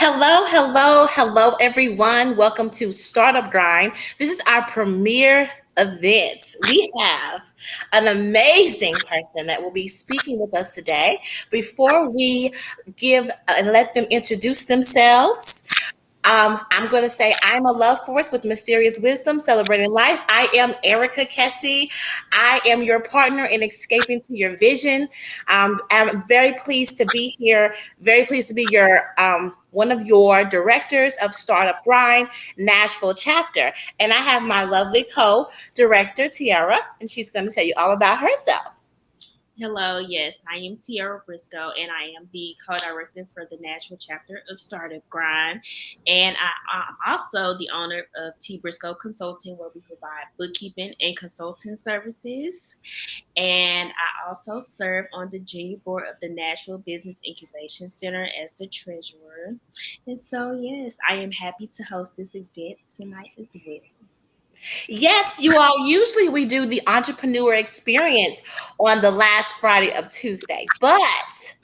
Hello, hello, hello, everyone. Welcome to Startup Grind. This is our premiere event. We have an amazing person that will be speaking with us today. Before we give and let them introduce themselves, I'm going to say I'm a love force with mysterious wisdom, celebrating life. I am Erica Kessie. I am your partner in escaping to your vision. I'm very pleased to be here. Very pleased to be your one of your directors of Startup Grind Nashville chapter, and I have my lovely co-director Tiara, and she's going to tell you all about herself. Hello, yes, I am Tiara Briscoe, and I am the co-director for the Nashville chapter of Startup Grind. And I'm also the owner of T Briscoe Consulting, where we provide bookkeeping and consulting services. And I also serve on the junior board of the Nashville Business Incubation Center as the treasurer. And so, yes, I am happy to host this event tonight as well. Yes, you all. Usually we do the entrepreneur experience on the last Friday of Tuesday, but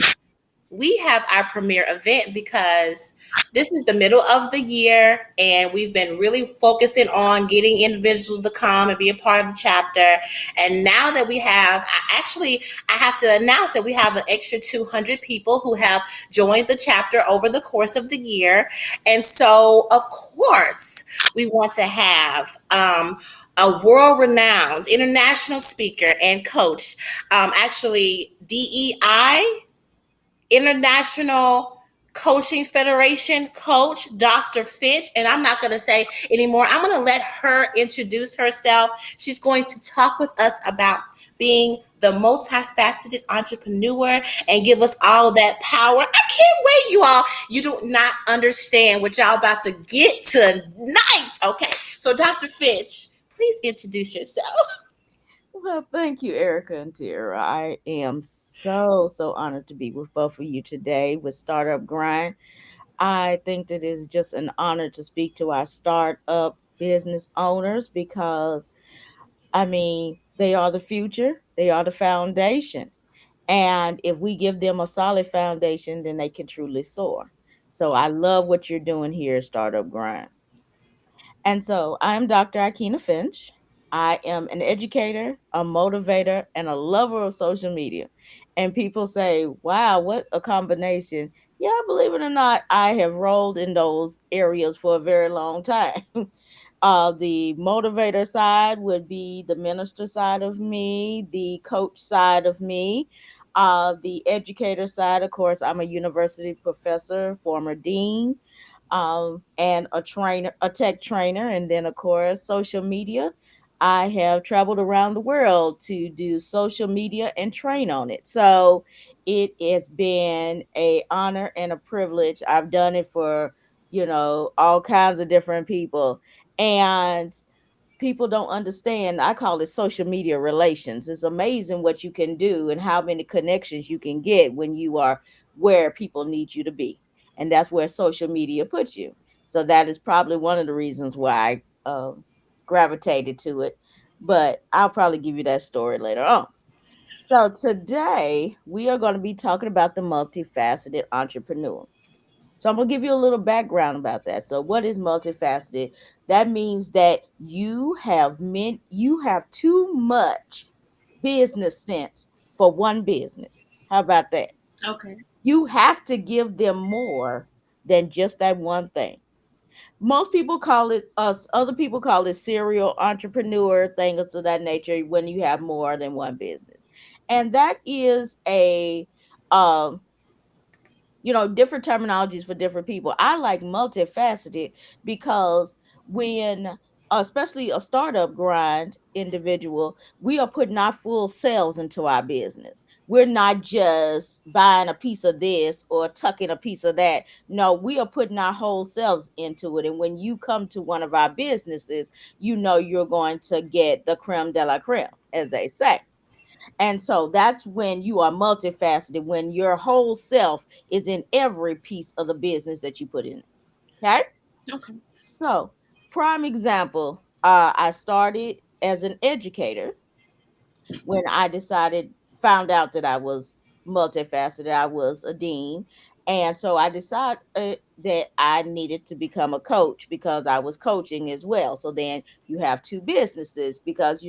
we have our premiere event because this is the middle of the year and we've been really focusing on getting individuals to come and be a part of the chapter. And now that we have, I have to announce that we have an extra 200 people who have joined the chapter over the course of the year. And so, of course, we want to have a world renowned international speaker and coach, actually, DEI International Coaching Federation coach, Dr. Finch. And I'm not going to say anymore. I'm going to let her introduce herself. She's going to talk with us about being the multifaceted entrepreneur and give us all that power. I can't wait, you all. You do not understand what y'all about to get tonight. Okay. So, Dr. Finch, please introduce yourself. Well, thank you, Erica and Tara. I am so honored to be with both of you today with Startup Grind. I think that it's just an honor to speak to our startup business owners because, they are the future, they are the foundation. And if we give them a solid foundation, then they can truly soar. So I love what you're doing here at Startup Grind. And so I'm Dr. Akina Finch. I am an educator, a motivator, and a lover of social media. And people say, wow, what a combination. Yeah, believe it or not, I have rolled in those areas for a very long time. The motivator side would be the minister side of me, the coach side of me. The educator side, of course, I'm a university professor, former dean, and a trainer, a tech trainer, and then of course social media. I have traveled around the world to do social media and train on it. So it has been a honor and a privilege. I've done it for, all kinds of different people. And people don't understand. I call it social media relations. It's amazing what you can do and how many connections you can get when you are where people need you to be. And that's where social media puts you. So that is probably one of the reasons why I gravitated to it. But I'll probably give you that story later on. So today we are going to be talking about the multifaceted entrepreneur. So I'm gonna give you a little background about that. So what is multifaceted? That means that you have too much business sense for one business. How about that? Okay. You have to give them more than just that one thing. Most people call it us, other people call it serial entrepreneur, things of that nature when you have more than one business. And that is a um different terminologies for different people. I like multifaceted because when, especially a startup grind individual, we are putting our full selves into our business. We're not just buying a piece of this or tucking a piece of that. No, we are putting our whole selves into it. And when you come to one of our businesses, you're going to get the creme de la creme, as they say. And so that's when you are multifaceted, when your whole self is in every piece of the business that you put in. Okay. Okay. So, prime example, I started as an educator when I found out that I was multifaceted. I was a dean, And so I decided that I needed to become a coach because I was coaching as well. So then you have two businesses because,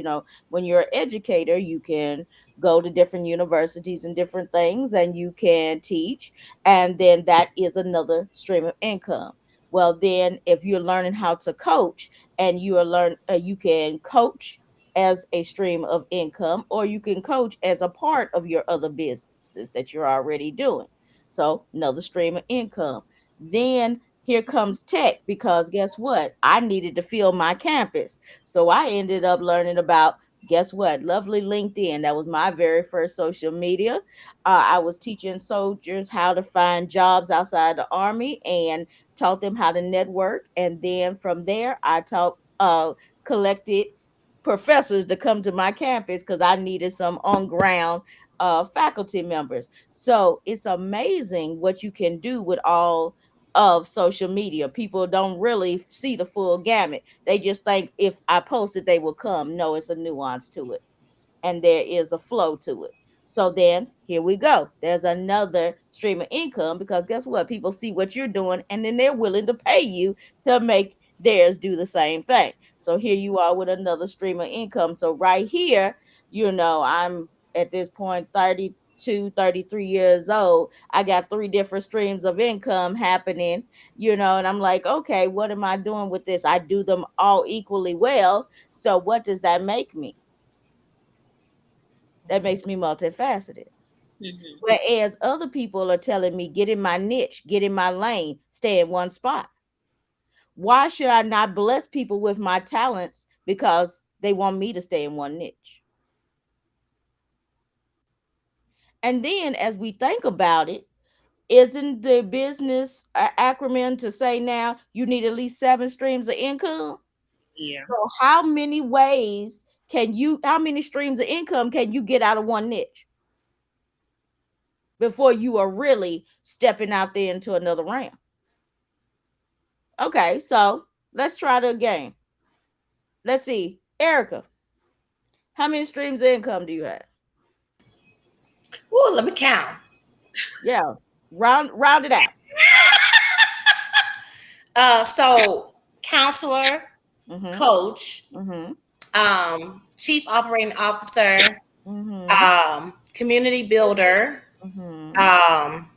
when you're an educator, you can go to different universities and different things and you can teach. And then that is another stream of income. Well, then if you're learning how to coach and you can coach as a stream of income, or you can coach as a part of your other businesses that you're already doing. So another stream of income. Then here comes tech because guess what? I needed to fill my campus. So I ended up learning about, guess what? Lovely LinkedIn. That was my very first social media. I was teaching soldiers how to find jobs outside the army and taught them how to network. And then from there, I taught collected professors to come to my campus because I needed some on ground faculty members. So it's amazing what you can do with all of social media. People don't really see the full gamut. They just think if I post it, they will come. No, it's a nuance to it, and there is a flow to it. So then here we go. There's another stream of income because guess what? People see what you're doing and then they're willing to pay you to make theirs do the same thing. So here you are with another stream of income. So right here, I'm at this point 32, 33 years old. I got three different streams of income happening, and I'm like, okay, what am I doing with this? I do them all equally well. So what does that make me? That makes me multifaceted. Mm-hmm. Whereas other people are telling me, get in my niche, get in my lane, stay in one spot. Why should I not bless people with my talents because they want me to stay in one niche? And then as we think about it, isn't the business acronym to say now you need at least 7 streams of income? Yeah. So how many streams of income can you get out of one niche before you are really stepping out there into another realm? Okay, so let's try it again. Let's see. Erica, how many streams of income do you have? Ooh, let me count. Yeah. Round it out. So counselor, Mm-hmm. coach, Mm-hmm. chief operating officer, Mm-hmm. community builder, Mm-hmm. um,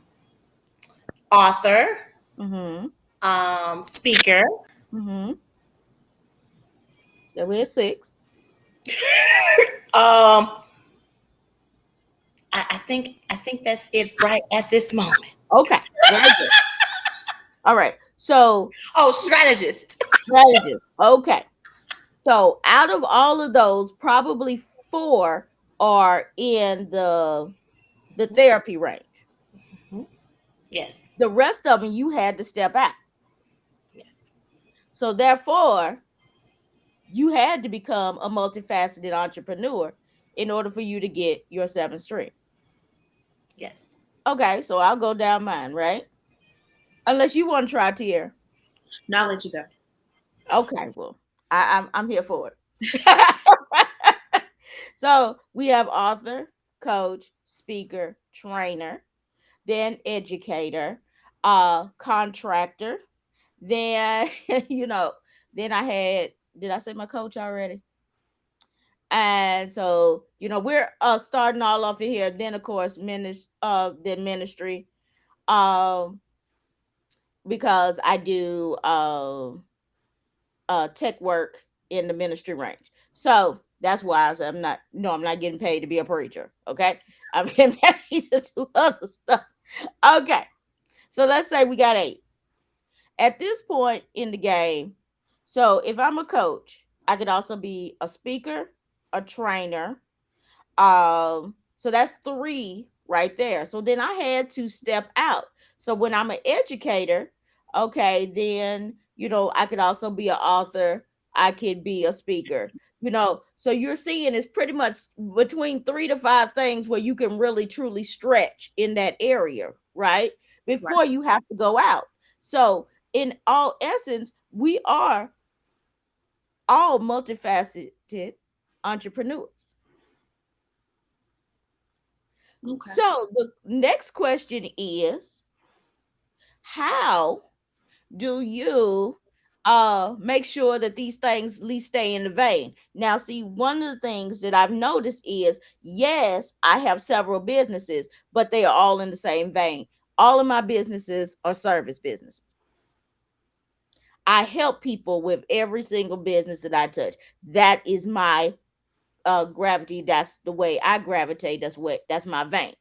author, Mm-hmm. speaker. Mm-hmm. That we're 6. Um, I think that's it right at this moment. Okay. Very good. All right. So Oh, strategist. strategists. Okay. So out of all of those, probably 4 are in the therapy range. Mhm. Yes, The rest of them you had to step out. yes, So therefore, you had to become a multifaceted entrepreneur in order for you to get your 7th stream. yes. Okay, so I'll go down mine, right? Unless you want to try Tier. Now I'll let you go. Okay, well, I'm here for it. So we have author, coach, speaker, trainer, then educator, contractor. Then then I had, did I say my coach already? And so, we're starting all off in here. Then of course, the ministry, um, because I do tech work in the ministry range. So that's why I said I'm not getting paid to be a preacher. Okay. I'm getting paid to do other stuff. Okay. So let's say we got 8. At this point in the game, so if I'm a coach, I could also be a speaker, a trainer. So that's 3 right there. So then I had to step out. So when I'm an educator, okay, then I could also be an author, I could be a speaker. So you're seeing it's pretty much between 3 to 5 things where you can really truly stretch in that area, right? Right. Before you have to go out. So in all essence, we are all multifaceted entrepreneurs. Okay. So the next question is, How do you make sure that these things at least stay in the vein? Now, see, one of the things that I've noticed is, yes, I have several businesses, but they are all in the same vein. All of my businesses are service businesses. I help people with every single business that I touch. That is my gravity. That's the way I gravitate. That's my vein.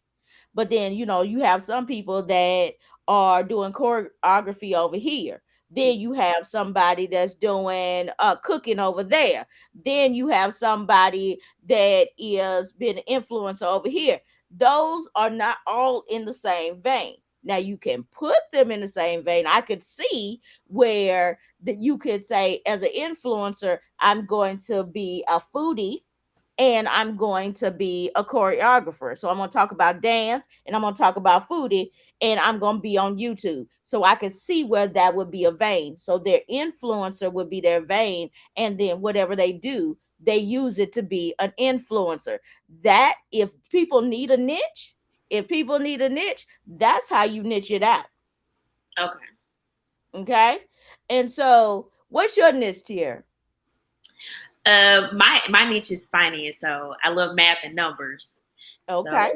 But then, you have some people that are doing choreography over here. Then you have somebody that's doing cooking over there. Then you have somebody that is being an influencer over here. Those are not all in the same vein. Now you can put them in the same vein. I could see where that you could say, as an influencer, I'm going to be a foodie and I'm going to be a choreographer. So I'm going to talk about dance and I'm going to talk about foodie and I'm going to be on YouTube. So I can see where that would be a vein. So their influencer would be their vein. And then whatever they do, they use it to be an influencer. That if people need a niche, that's how you niche it out. Okay. Okay. And so what's your niche here? My niche is finance, so I love math and numbers. So Okay.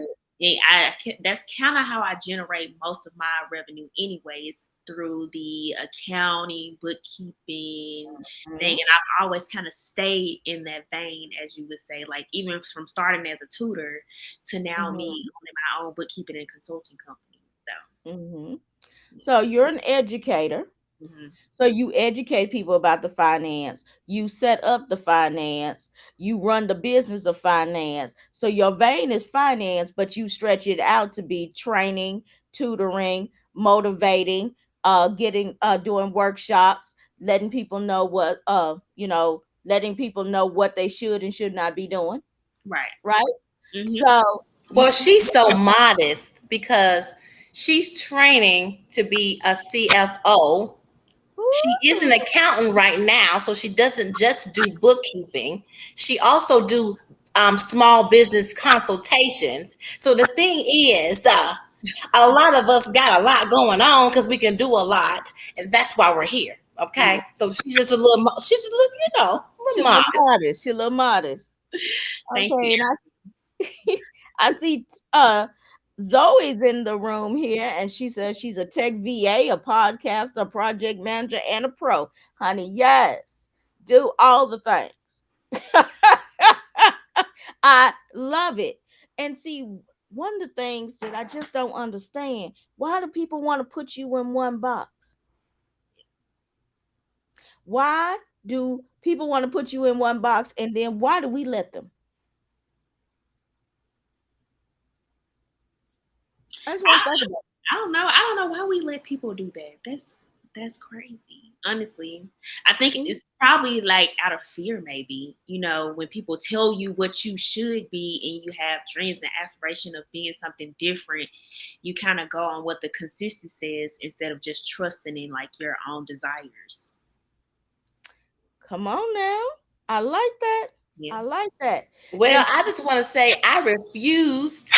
that's kind of how I generate most of my revenue, anyways, through the accounting, bookkeeping thing. Mhm. And I've always kind of stayed in that vein, as you would say, like even from starting as a tutor to now me Mhm. owning my own bookkeeping and consulting company. Mhm. So So you're an educator. yeah. Hmm. So you educate people about the finance. You set up the finance. You run the business of finance. So your vein is finance, but you stretch it out to be training, tutoring, motivating, getting doing workshops, letting people know letting people know what they should and should not be doing, Right. right? Hmm. So Well, she's so modest because she's training to be a CFO. She is an accountant right now, so she doesn't just do bookkeeping. She also do small business consultations. So the thing is, a lot of us got a lot going on because we can do a lot, and that's why we're here. yeah, Okay, so she's just a little, she's a little, a she little a little modest. modest. She a little modest. Thank you. Okay, and I see Zoe's in the room here, and she says she's a tech VA, a podcaster, a project manager, and a pro. Honey, yes, do all the things. I love it. And see, one of the things that I just don't understand, why do people want to put you in one box? Why do people want to put you in one box, and then why do we let them? I just want to think about I don't know. I don't know why we let people do that. That's crazy. Honestly, I think it. it's probably like out of fear, maybe. When people tell you what you should be and you have dreams and aspiration of being something different, you kind of go on what the consensus says instead of just trusting in like your own desires. Come on now. I like that. Yeah. I like that. Well, And I just want to say I refused,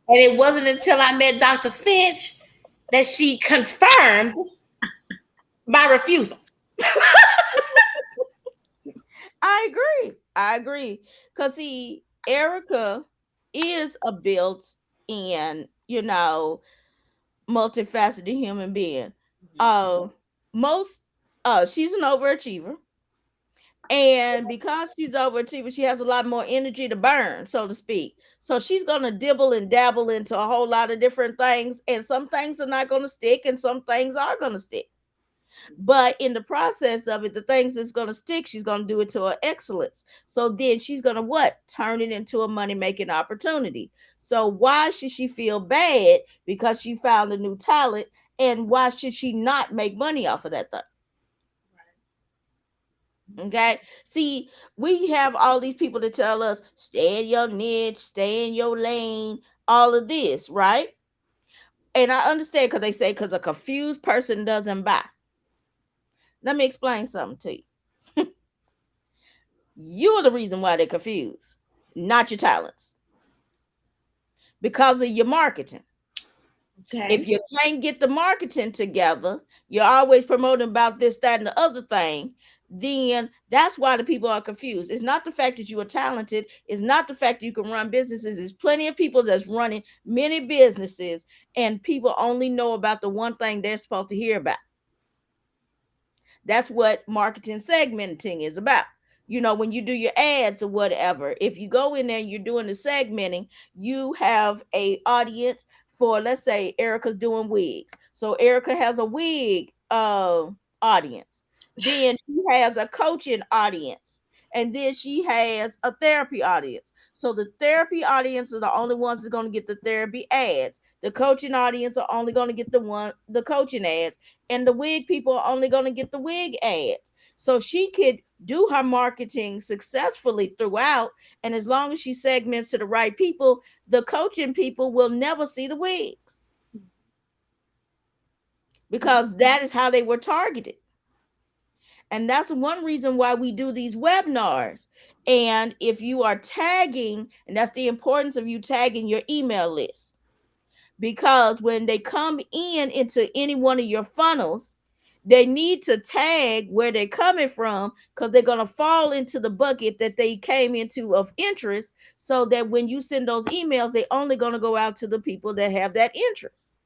and it wasn't until I met Dr. Finch that she confirmed my refusal. I agree. I agree. Cause see, Erica is a built in, multifaceted human being. Mhm. Uh most she's an overachiever. And because she's overachiever, she has a lot more energy to burn, so to speak. So she's gonna dibble and dabble into a whole lot of different things, and some things are not gonna stick, and some things are gonna stick. But in the process of it, the things that's going to stick, she's going to do it to her excellence. So then she's going to what? Turn it into a money making opportunity. So why should she feel bad because she found a new talent? And why should she not make money off of that thing? Okay. See, we have all these people to tell us stay in your niche, stay in your lane, all of this, right? And I understand because they say because a confused person doesn't buy. Let me explain something to you. You are the reason why they're confused, not your talents, because of your marketing. If Okay. you can't get the marketing together, you're always promoting about this, that, and the other thing, then that's why the people are confused. It's not the fact that you are talented, it's not the fact that you can run businesses. There's plenty of people that's running many businesses, and people only know about the one thing they're supposed to hear about. That's what marketing segmenting is about. When you do your ads or whatever, if you go in there and you're doing the segmenting, you have a audience for, let's say Erica's doing wigs. So Erica has a wig audience. Then she has a coaching audience. And then she has a therapy audience. So the therapy audience are the only ones that's going to get the therapy ads. The coaching audience are only going to get the coaching ads, and the wig people are only going to get the wig ads. So she could do her marketing successfully throughout, and as long as she segments to the right people, the coaching people will never see the wigs because that is how they were targeted. And that's one reason why we do these webinars. And if you are tagging, and that's the importance of you tagging your email list, because when they come into any one of your funnels, they need to tag where they're coming from, because they're going to fall into the bucket that they came into of interest, so that when you send those emails, they're only going to go out to the people that have that interest.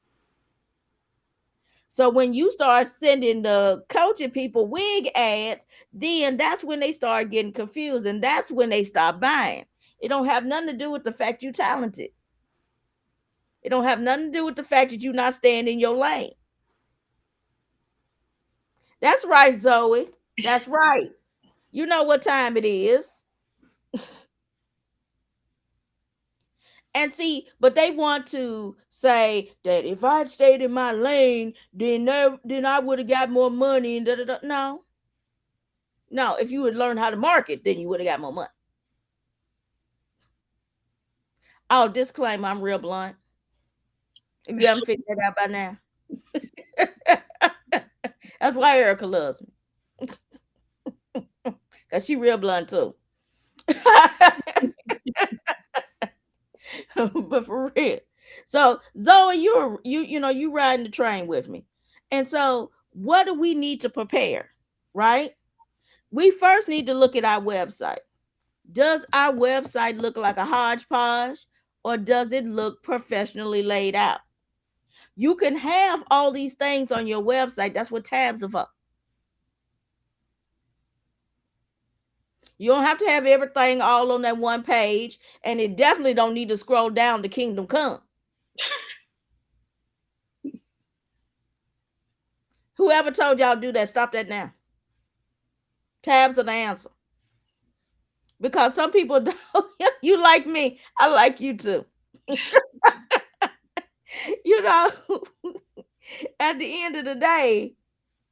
So when you start sending the coaching people wig ads, then that's when they start getting confused, and that's when they stop buying. It don't have nothing to do with the fact you're talented. It don't have nothing to do with the fact that you're not staying in your lane. That's right, Zoe. That's right. You know what time it is. And see, but they want to say that if I would stayed in my lane, then I would have got more money and da da da. No, no. If you would learn how to market, then you would have got more money. Oh, disclaimer: I'm real blunt. If you haven't figured that out by now, that's why Erica loves me, cause she real blunt too. But for real. So Zoe, you riding the train with me. And so what do we need to prepare? Right? We first need to look at our website. Does our website look like a hodgepodge, or does it look professionally laid out? You can have all these things on your website. That's what tabs are for. You don't have to have everything all on that one page, and it definitely don't need to scroll down to Kingdom Come. Whoever told y'all to do that, stop that now. Tabs are the answer. Because some people don't. You like me, I like you too. you know, at the end of the day,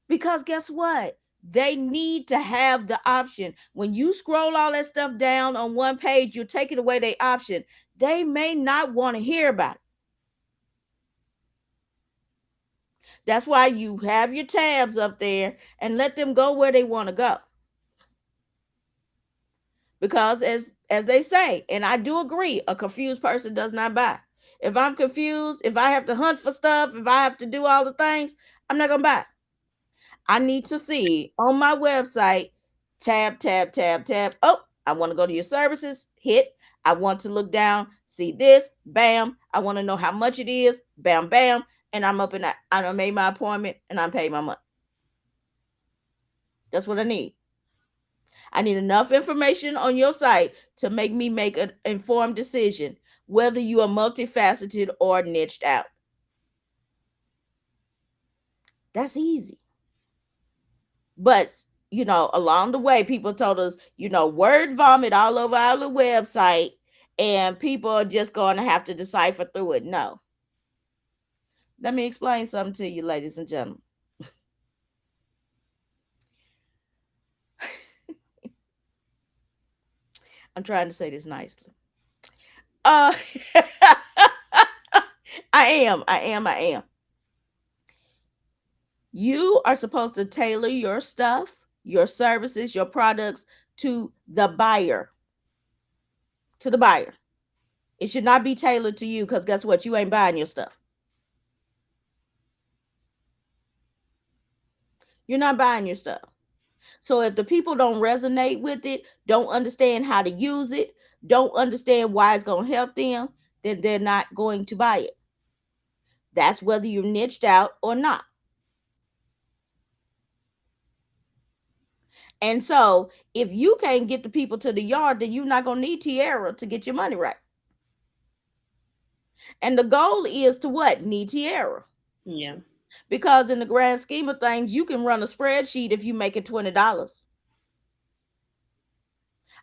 because guess what? They need to have the option. When you scroll all that stuff down on one page, you're taking away their option. They may not want to hear about it. That's why you have your tabs up there and let them go where they want to go. Because as they say, and I do agree, a confused person does not buy. If I'm confused, if I have to hunt for stuff, if I have to do all the things, I'm not gonna buy. I need to see on my website, tab, tab, tab, tab. Oh, I want to go to your services, hit. I want to look down, see this, bam. I want to know how much it is, bam, bam. And I'm up, and I done made my appointment, and I'm paid my money. That's what I need. I need enough information on your site to make me make an informed decision whether you are multifaceted or niched out. That's easy. But, along the way, people told us, word vomit all over our little website, and people are just going to have to decipher through it. No. Let me explain something to you, ladies and gentlemen. I'm trying to say this nicely. Uh, I am. You are supposed to tailor your stuff, your services, your products to the buyer. To the buyer. It should not be tailored to you, because guess what? You ain't buying your stuff. You're not buying your stuff. So if the people don't resonate with it, don't understand how to use it, don't understand why it's going to help them, then they're not going to buy it. That's whether you're niched out or not. And so if you can't get the people to the yard, then you're not going to need Tierra to get your money right. And the goal is to what? Need Tierra. Yeah. Because in the grand scheme of things, you can run a spreadsheet if you make it $20.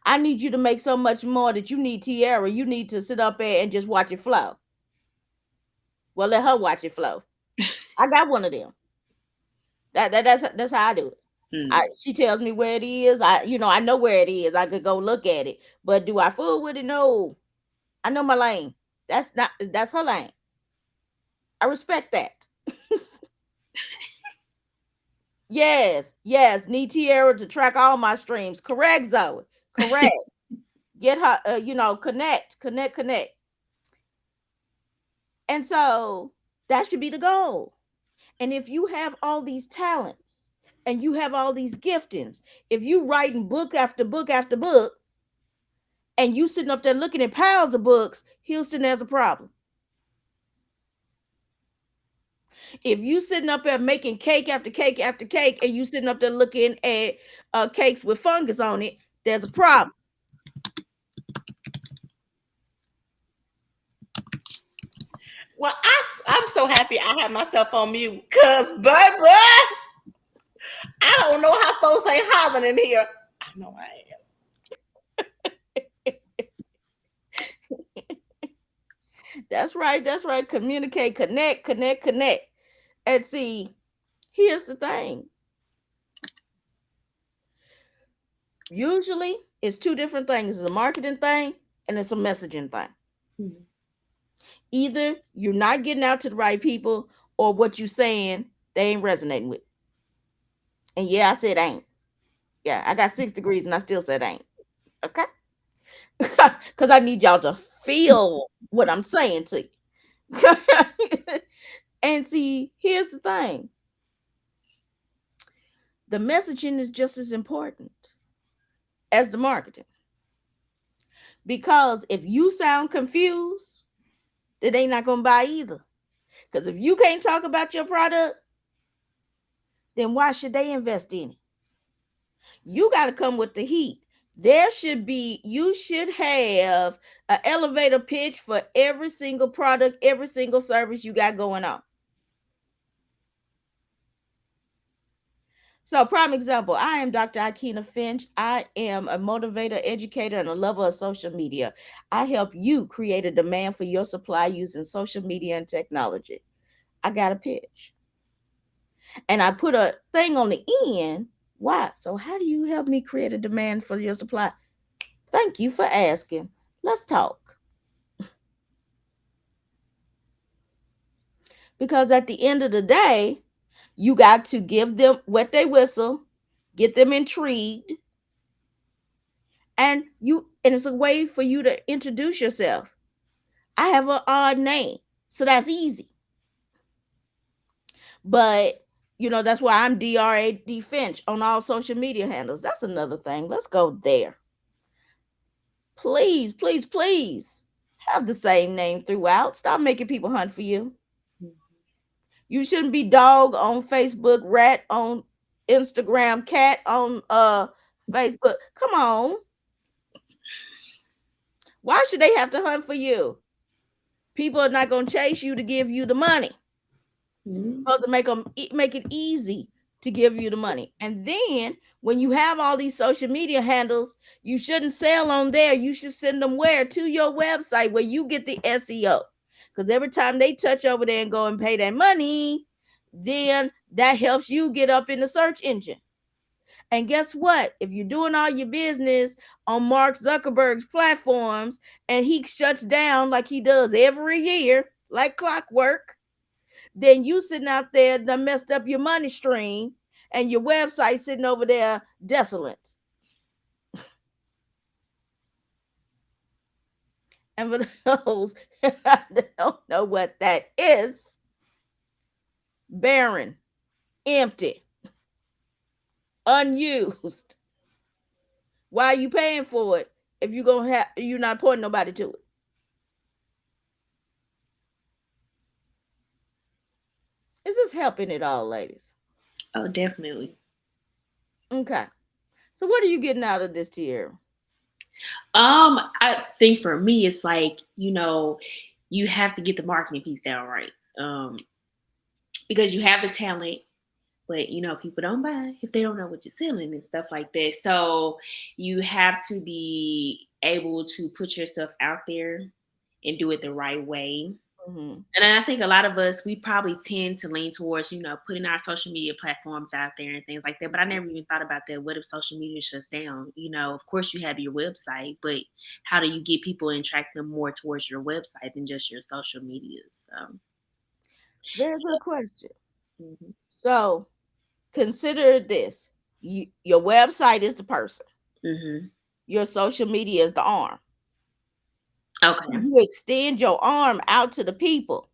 I need you to make so much more that you need Tierra. You need to sit up there and just watch it flow. Well, let her watch it flow. I got one of them. That's how I do it. Mm. She tells me where it is. I know where it is. I could go look at it. But do I fool with it? No. I know my lane. That's her lane. I respect that. Yes, yes. Need Tierra to track all my streams. Correct, Zoe. Correct. Get her. Connect, connect, connect. And so that should be the goal. And if you have all these talents and you have all these giftings, if you writing book after book after book, and you sitting up there looking at piles of books, Houston, there's a problem. If you sitting up there making cake after cake after cake, and you sitting up there looking at cakes with fungus on it, there's a problem. Well, I'm so happy I have myself on mute because, baby, I don't know how folks ain't hollering in here. I know I am. That's right. That's right. Communicate, connect, connect, connect. And see, here's the thing. Usually, it's two different things. It's a marketing thing and it's a messaging thing. Mm. Either you're not getting out to the right people, or what you're saying they ain't resonating with. And yeah, I said ain't. Yeah, I got 6 degrees and I still said ain't. Okay? Because I need y'all to feel what I'm saying to you. And see, here's the thing, the messaging is just as important as the marketing. Because if you sound confused, then they not going to buy either. Because if you can't talk about your product, then why should they invest in it? You got to come with the heat. You should have an elevator pitch for every single product, every single service you got going on. So, prime example, I am Dr. Akina Finch. I am a motivator, educator, and a lover of social media. I help you create a demand for your supply using social media and technology. I got a pitch. And I put a thing on the end. Why? So, how do you help me create a demand for your supply? Thank you for asking. Let's talk. Because at the end of the day, you got to give them wet they whistle, get them intrigued, and it's a way for you to introduce yourself. I have an odd name, so that's easy. But that's why I'm DRAD Finch on all social media handles. That's another thing. Let's go there. Please, please, please have the same name throughout. Stop making people hunt for you. You shouldn't be dog on Facebook, rat on Instagram, cat on Facebook. Come on. Why should they have to hunt for you? People are not going to chase you to give you the money. Mm. Supposed to make it easy to give you the money. And then when you have all these social media handles, you shouldn't sell on there. You should send them where? To your website where you get the SEO. Because every time they touch over there and go and pay that money, then that helps you get up in the search engine. And guess what? If you're doing all your business on Mark Zuckerberg's platforms and he shuts down like he does every year, like clockwork, then you sitting out there done messed up your money stream and your website sitting over there desolate. And for those that don't know what that is, barren, empty. unused. Why are you paying for it if you're not pointing nobody to it? Is this helping at all, ladies? Oh, definitely. Okay. So what are you getting out of this, Tierra? I think for me, it's like, you have to get the marketing piece down right. Because you have the talent, but people don't buy if they don't know what you're selling and stuff like that. So you have to be able to put yourself out there and do it the right way. Mm-hmm. And I think a lot of us, we probably tend to lean towards, putting our social media platforms out there and things like that. But I never even thought about that. What if social media shuts down? Of course you have your website, but how do you get people and attract them more towards your website than just your social media? So, Very good question. mhm. So consider this. Your website is the person. Mhm. Your social media is the arm. Okay. You extend your arm out to the people,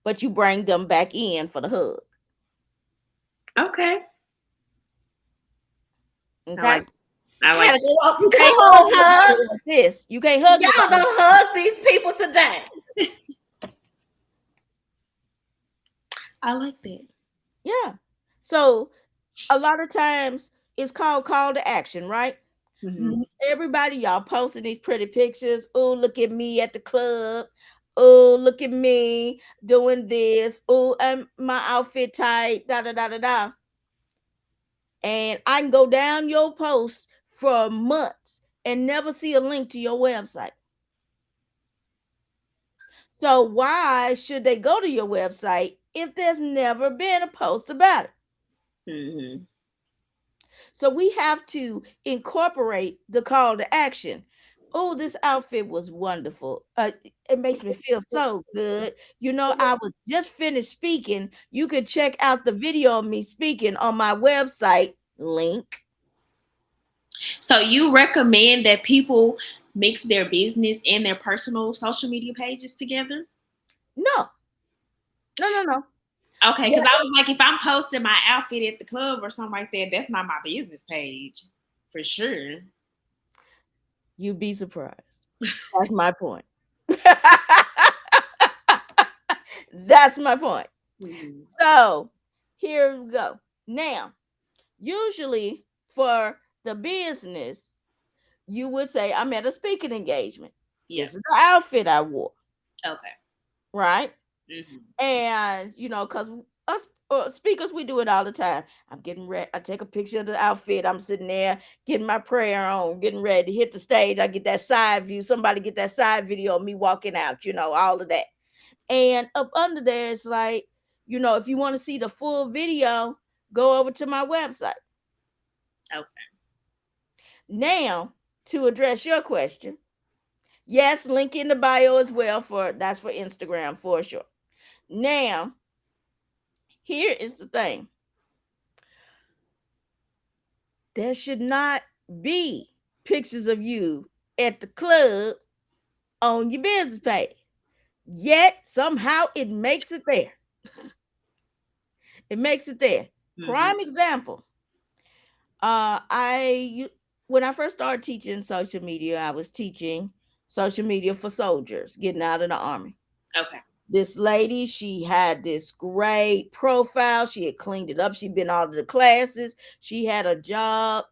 but you bring them back in for the hug. Okay. I Okay? like. I I like. gotta go up. You Come can't hug on, hug. nobody like this. You can't hug Y'all nobody. don't hug these people today. I like that. Yeah. So a lot of times it's called call to action, right? Mhm. Everybody, y'all posting these pretty pictures. Oh, look at me at the club. Oh, look at me doing this. Oh, my outfit tight. Da da da da da. And I can go down your post for months and never see a link to your website. So why should they go to your website if there's never been a post about it? Mhm. So we have to incorporate the call to action. Oh, this outfit was wonderful. It makes me feel so good. I was just finished speaking. You could check out the video of me speaking on my website link. So you recommend that people mix their business and their personal social media pages together? No, no, no, no. Okay, Yeah, because I was like, if I'm posting my outfit at the club or something like that, that's not my business page for sure. you'd be surprised. That's my point. That's my point. Mhm. So here we go. Now, usually for the business, you would say, I'm at a speaking engagement. Yeah. This is the outfit I wore, Okay. right? Hmm. And, because us speakers, we do it all the time. I'm getting ready. I take a picture of the outfit. I'm sitting there getting my prayer on, getting ready to hit the stage. I get that side view. Somebody get that side video of me walking out, all of that. And up under there, it's like, if you want to see the full video, go over to my website. Okay. Now, to address your question, yes, link in the bio as well that's for Instagram for sure. Now, here is the thing. There should not be pictures of you at the club on your business page. Yet somehow it makes it there. It makes it there. Hmm. Prime example. When I first started teaching social media, I was teaching social media for soldiers getting out of the army. Okay. This lady, she had this great profile. She had cleaned it up. She'd been all of the classes. She had a job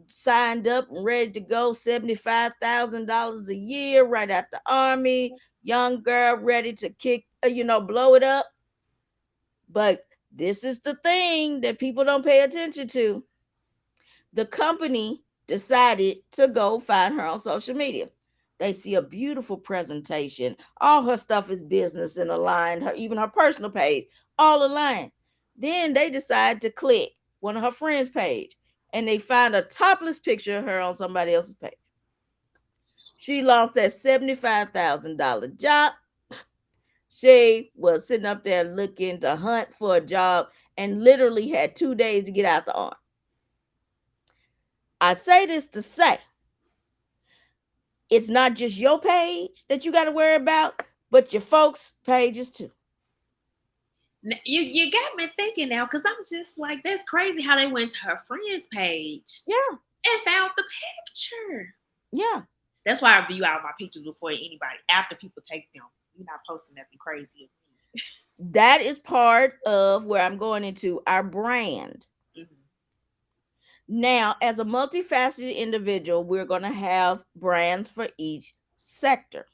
signed up and ready to go, $75,000 a year right out the army. Young girl ready to blow it up. But this is the thing that people don't pay attention to. The company decided to go find her on social media. They see a beautiful presentation. All her stuff is business and aligned, even her personal page, all aligned. Then they decide to click one of her friends' page and they find a topless picture of her on somebody else's page. She lost that $75,000 job. She was sitting up there looking to hunt for a job and literally had 2 days to get out the army. I say this to say it's not just your page that you got to worry about, but your folks' pages too. You got me thinking now because I'm just like, that's crazy how they went to her friend's page Yeah, and found the picture. yeah. That's why I view out my pictures before anybody. After people take them, you're not posting nothing crazy as me. That is part of where I'm going into our brand. Hmm. Now, as a multifaceted individual, we're going to have brands for each sector.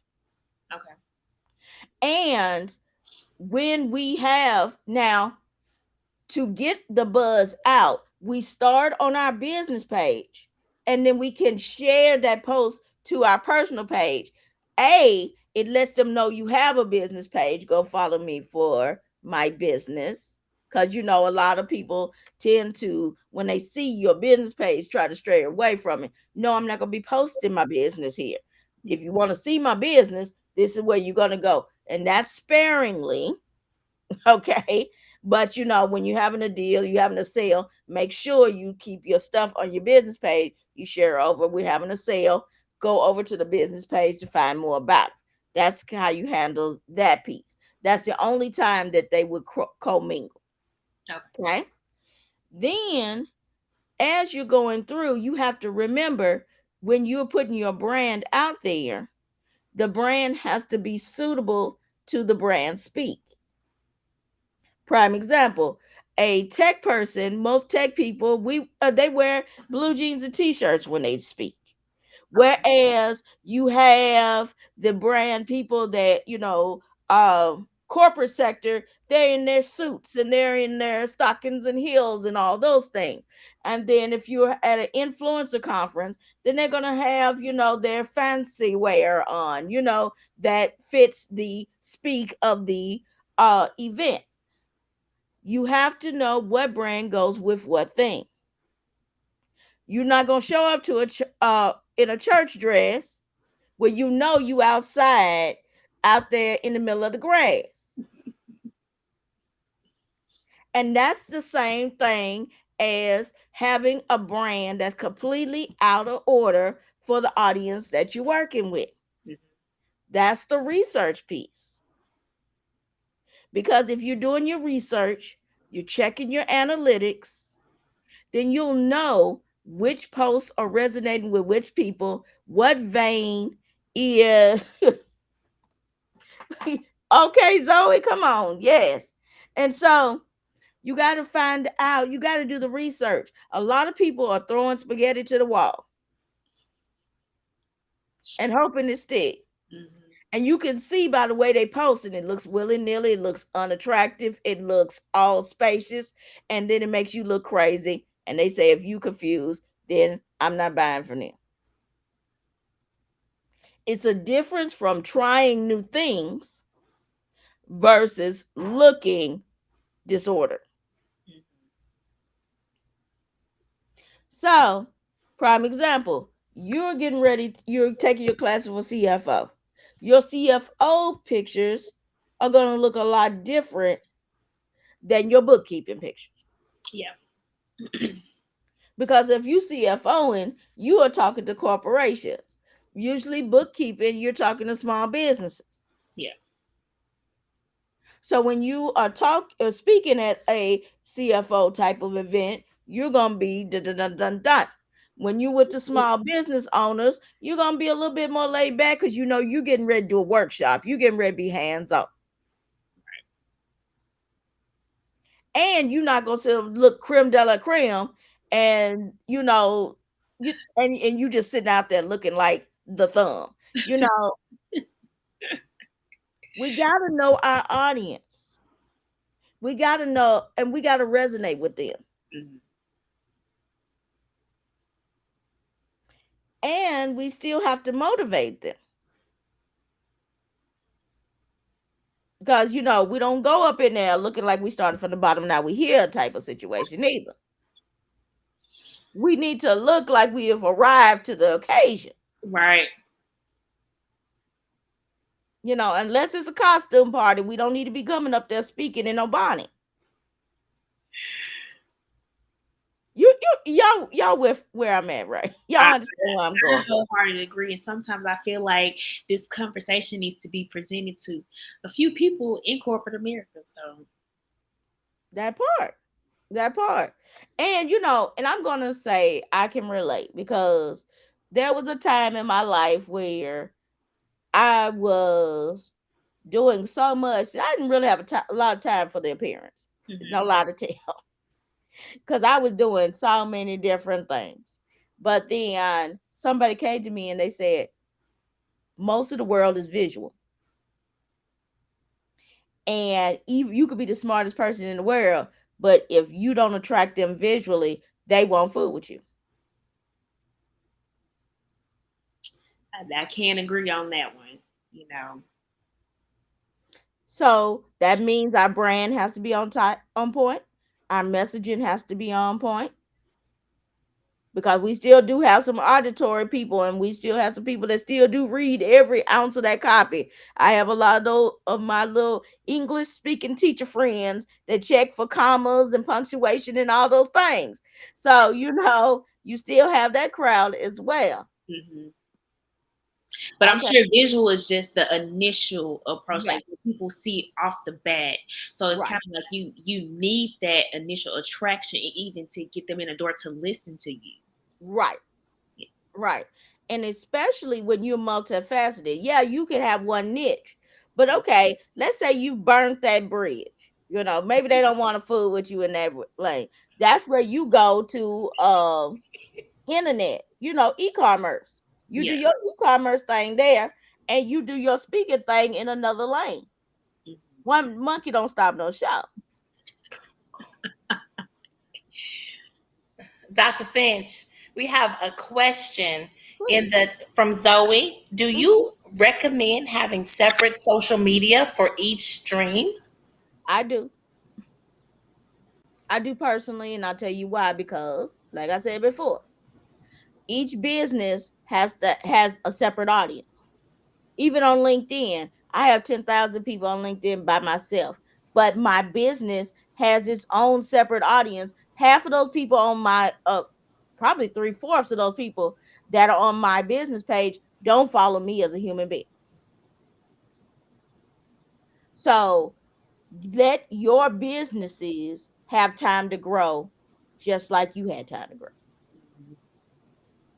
Okay. And when we have now to get the buzz out, we start on our business page and then we can share that post to our personal page. It lets them know you have a business page. Go follow me for my business. Because a lot of people tend to, when they see your business page, try to stray away from it. No, I'm not going to be posting my business here. If you want to see my business, this is where you're going to go. And that's sparingly. Okay. But when you're having a deal, you're having a sale, make sure you keep your stuff on your business page. You share over, we're having a sale, go over to the business page to find more about it. That's how you handle that piece. That's the only time that they would commingle. Okay. Okay. Then, as you're going through, you have to remember when you're putting your brand out there, the brand has to be suitable to the brand speak. Prime example, a tech person, most tech people, they wear blue jeans and t-shirts when they speak. Okay. Whereas you have the brand people that, corporate sector, they're in their suits and they're in their stockings and heels and all those things. And then if you're at an influencer conference, then they're gonna have, their fancy wear on, that fits the speak of the event. You have to know what brand goes with what thing. You're not gonna show up to in a church dress where you outside out there in the middle of the grass. And that's the same thing as having a brand that's completely out of order for the audience that you're working with. Hmm. That's the research piece. Because if you're doing your research, you're checking your analytics, then you'll know which posts are resonating with which people, what vein is. Okay, Zoe, come on. Yes. And so you got to find out, you got to do the research. A lot of people are throwing spaghetti to the wall and hoping it stick. Hmm. And you can see by the way they post, and it looks willy nilly, it looks unattractive, it looks all spacious, and then it makes you look crazy. And they say, if you confused, then I'm not buying from them. It's a difference from trying new things versus looking disordered. So, prime example, you're getting ready, you're taking your classes for CFO. Your CFO pictures are going to look a lot different than your bookkeeping pictures. Yeah. Because if you CFOing, you are talking to corporations. Usually, bookkeeping, you're talking to small businesses. Yeah. So when you are speaking at a CFO type of event, you're gonna be dun dun dun dun dun. When you with the small business owners, you're gonna be a little bit more laid back because you're getting ready to do a workshop. You're getting ready to be hands on, and you're not gonna look creme de la creme, and you just sitting out there looking like the thumb. You know, we gotta know our audience. We gotta know, and we gotta resonate with them. Hmm. And we still have to motivate them because we don't go up in there looking like we started from the bottom, now we here type of situation either. We need to look like we have arrived to the occasion, Right. unless it's a costume party. We don't need to be coming up there speaking in no bonnet. Y'all with where I'm at, right? Y'all I, understand where I'm I going. wholeheartedly agree. And sometimes I feel like this conversation needs to be presented to a few people in corporate America. So That part. That part. And you know, and I'm gonna say I can relate because there was a time in my life where I was doing so much. I didn't really have a lot of time for the appearance. No Mm-hmm. lie to tell, because I was doing so many different things. But then somebody came to me and they said most of the world is visual, and you could be the smartest person in the world, but if you don't attract them visually, they won't fool with you. I can't agree on that one. You know. So that means our brand has to be on point. Our messaging has to be on point because we still do have some auditory people, and we still have some people that still do read every ounce of that copy. I have a lot of those of my little English speaking teacher friends that check for commas and punctuation and all those things. So, you know, you still have that crowd as well. Hmm. But I'm Okay. sure visual is just the initial approach, Yeah. like when people see it off the bat. So it's Right. kind of like you need that initial attraction even to get them in the door to listen to you. Right. Yeah. Right. And especially when you're multifaceted. Yeah, you can have one niche. But okay, let's say you burnt that bridge. You know, maybe they don't want to fool with you in that lane. That's where you go to internet, you know, e-commerce. You do Yeah. your e-commerce thing there and you do your speaking thing in another lane. Mhm. One monkey don't stop no show. Dr. Finch, we have a question in Please. the from Zoe. Do Mhm. you recommend having separate social media for each stream? I do. I do personally, and I'll tell you why. Because, like I said before, each business has a separate audience. Even on LinkedIn, I have 10,000 people on LinkedIn by myself, but my business has its own separate audience. Half of those people on my probably three-fourths of those people that are on my business page don't follow me as a human being. So let your businesses have time to grow just like you had time to grow,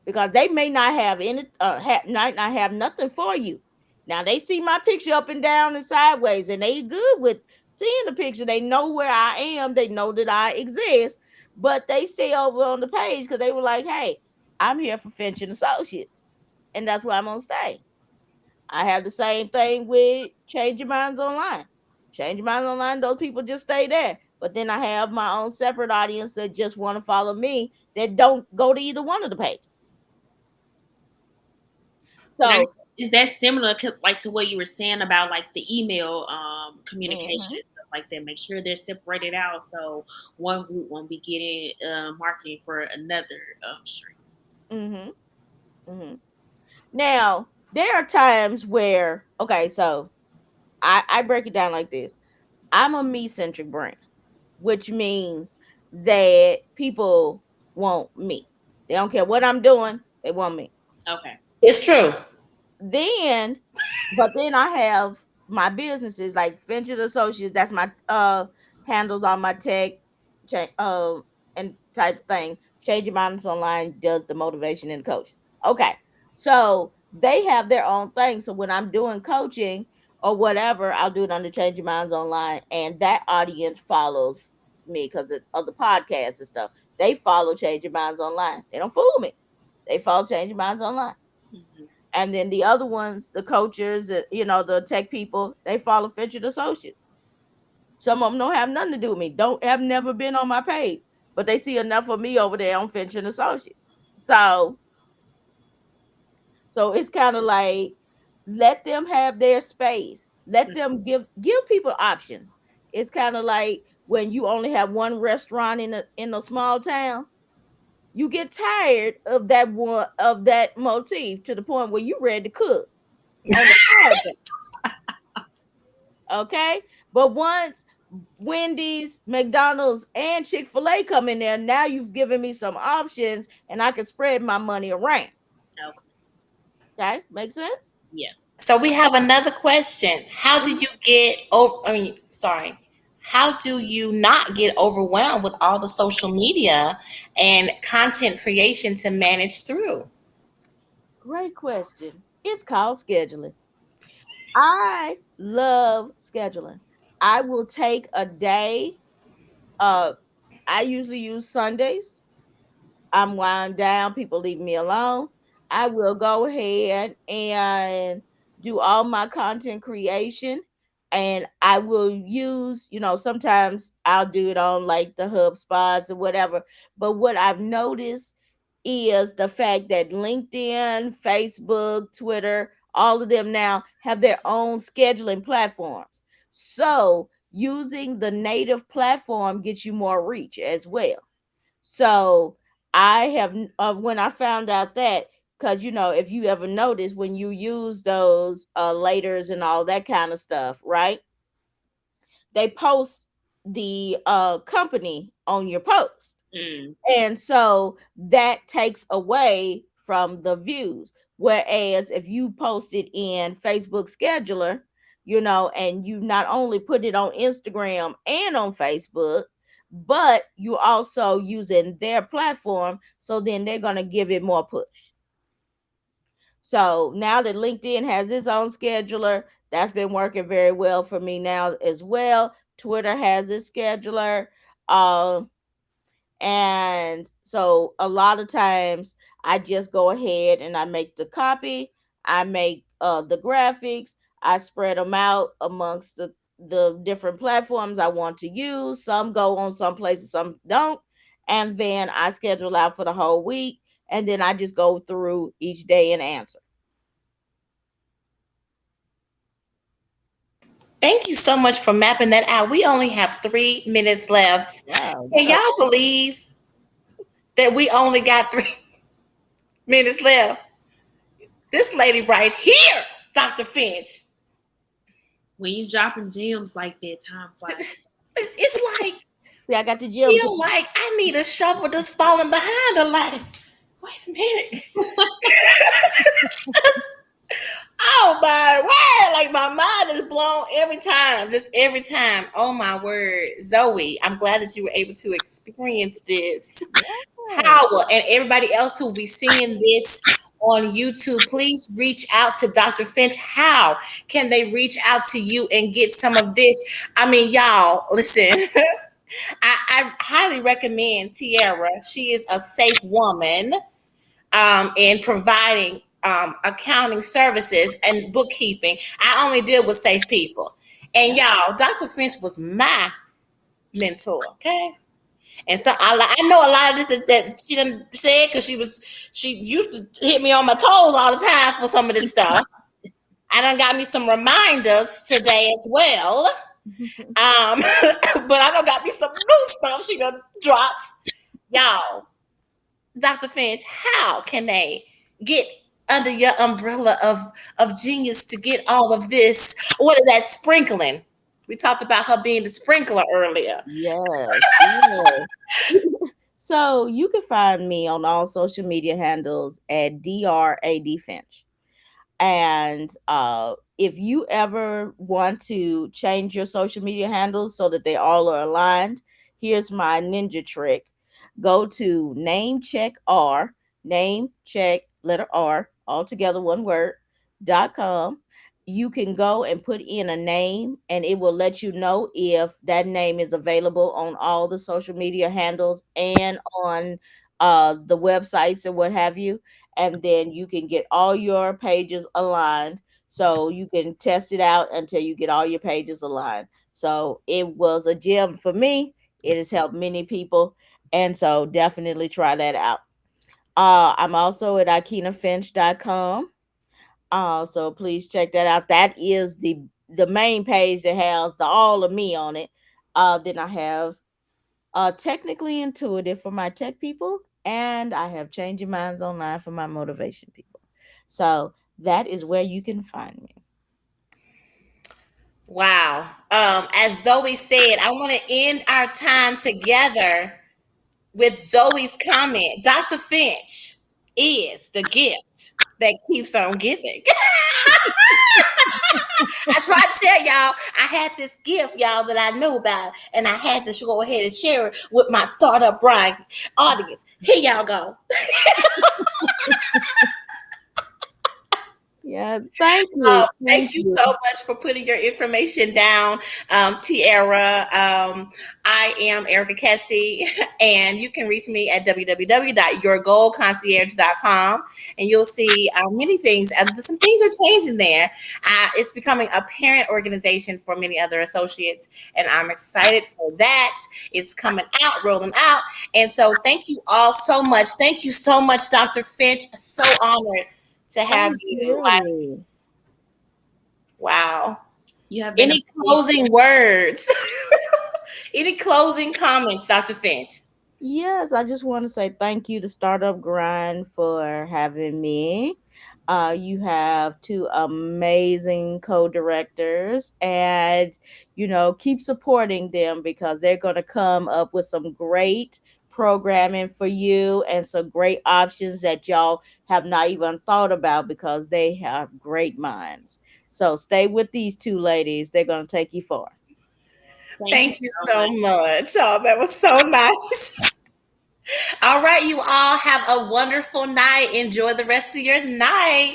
because they may not have might not have nothing for you. Now they see my picture up and down and sideways, and they good with seeing the picture. They know where I am. They know that I exist, but they stay over on the page because they were like, "Hey, I'm here for Finch and Associates," and that's where I'm gonna stay. I have the same thing with Change Your Minds Online. Change Your Minds Online, those people just stay there. But then I have my own separate audience that just want to follow me that don't go to either one of the pages. And So, is that similar like to what you were saying about like the email communication mhm, and stuff like that? Make sure they're separated out so one group won't be getting marketing for another stream. mhm, mhm. Now, there are times where, okay, so I break it down like this. I'm a me centric brand, which means that people want me. They don't care what I'm doing, they want me. Okay. It's true. Then, but then I have my businesses like Finch Associates. That's my handles on my tech, and type thing. Change Your Minds Online does the motivation and coaching. Okay, so they have their own thing. So when I'm doing coaching or whatever, I'll do it under Change Your Minds Online, and that audience follows me because of the podcasts and stuff. They follow Change Your Minds Online. They don't fool me. They follow Change Your Minds Online. Hmm. And then the other ones, the coaches, you know, the tech people, they follow Finch Associates. Some of them don't have nothing to do with me. Don't have never been on my page, but they see enough of me over there on Finch Associates. So it's kind of like let them have their space. Let them give people options. It's kind of like when you only have one restaurant in a small town, you get tired of that motif to the point where you ready to cook on the side. Okay. But once Wendy's, McDonald's, and Chick-fil-A come in there, now you've given me some options and I can spread my money around. Okay. Okay. Make sense? Yeah. So we have another question. How did Mhm. you get over? I mean, sorry. how do you not get overwhelmed with all the social media and content creation to manage through? Great question. It's called scheduling. I love scheduling. I will take a day. Uh, I usually use Sundays. I'm wound down. People leave me alone. I will go ahead and do all my content creation. And I will use, sometimes I'll do it on like the hub spots or whatever. But what I've noticed is the fact that LinkedIn, Facebook, Twitter, all of them now have their own scheduling platforms. So using the native platform gets you more reach as well. So I have when I found out that, because if you ever notice when you use those laters and all that kind of stuff, right? They post the company on your post. Mm. And so that takes away from the views. Whereas if you post it in Facebook scheduler, and you not only put it on Instagram and on Facebook, but you also using their platform, so then they're going to give it more push. So now that LinkedIn has its own scheduler, that's been working very well for me now as well. Twitter has its scheduler. Uh, and so a lot of times I just go ahead and I make the copy, I make the graphics, I spread them out amongst the different platforms I want to use. Some go on some places, some don't. And then I schedule out for the whole week. And then I just go through each day and answer. Thank you so much for mapping that out. We only have 3 minutes left. Wow, Can yeah. y'all believe that we only got 3 minutes left? This lady right here, Dr. Finch. When you dropping gems like that, time flies. It's like, See, I got the gym too. feel like I need a shovel that's falling behind her. Like, wait a minute. Oh my word! Like my mind is blown every time, just every time. Oh my word, Zoe! I'm glad that you were able to experience this. Yeah. Howell and everybody else who will be seeing this on YouTube, please reach out to Dr. Finch. How can they reach out to you and get some of this? I mean, y'all, listen. I highly recommend Tiara. She is a safe woman in providing accounting services and bookkeeping. I only deal with safe people. And y'all, Dr. Finch was my mentor, okay? And so I know a lot of this is that she done said because she used to hit me on my toes all the time for some of this stuff. I done got me some reminders today as well. But I done got me some new stuff she done dropped. Y'all, Dr. Finch, how can they get under your umbrella of genius to get all of this? What is that sprinkling? We talked about her being the sprinkler earlier. Yes. Yes. So you can find me on all social media handles at DRAD Finch. And if you ever want to change your social media handles so that they all are aligned, here's my ninja trick. Go to name check letter R, all together one word, .com. You can go and put in a name and it will let you know if that name is available on all the social media handles and on the websites and what have you. And then you can get all your pages aligned. So you can test it out until you get all your pages aligned. So it was a gem for me. It has helped many people. And so definitely try that out. I'm also at ikinafinch.com. So please check that out. That is the main page that has the all of me on it. Then I have technically intuitive for my tech people, and I have changing minds online for my motivation people. So that is where you can find me. Wow. As Zoe said, I want to end our time together with Zoe's comment. Dr. Finch is the gift. that keeps on giving. I tried to tell y'all I had this gift, y'all, that I knew about, and I had to go ahead and share it with my startup grind audience. Here y'all go. Yeah, thank you. Thank Thank you you. so much for putting your information down, Tiara. I am Erica Kessie, and you can reach me at www.yourgoalconcierge.com, and you'll see many things. Some things are changing there. It's becoming a parent organization for many other associates, and I'm excited for that. It's coming out, rolling out. And so, thank you all so much. Thank you so much, Dr. Finch. So honored to have Thank you. you. Wow. You have been a Any closing words? Any closing comments, Dr. Finch? Yes, I just want to say thank you to Startup Grind for having me. You have two amazing co-directors, and keep supporting them because they're going to come up with some great programming for you and some great options that y'all have not even thought about because they have great minds. So stay with these two ladies; they're going to take you far. thank you Thank you so so much. much. Oh, that was so nice. All right, you all have a wonderful night. Enjoy the rest of your night.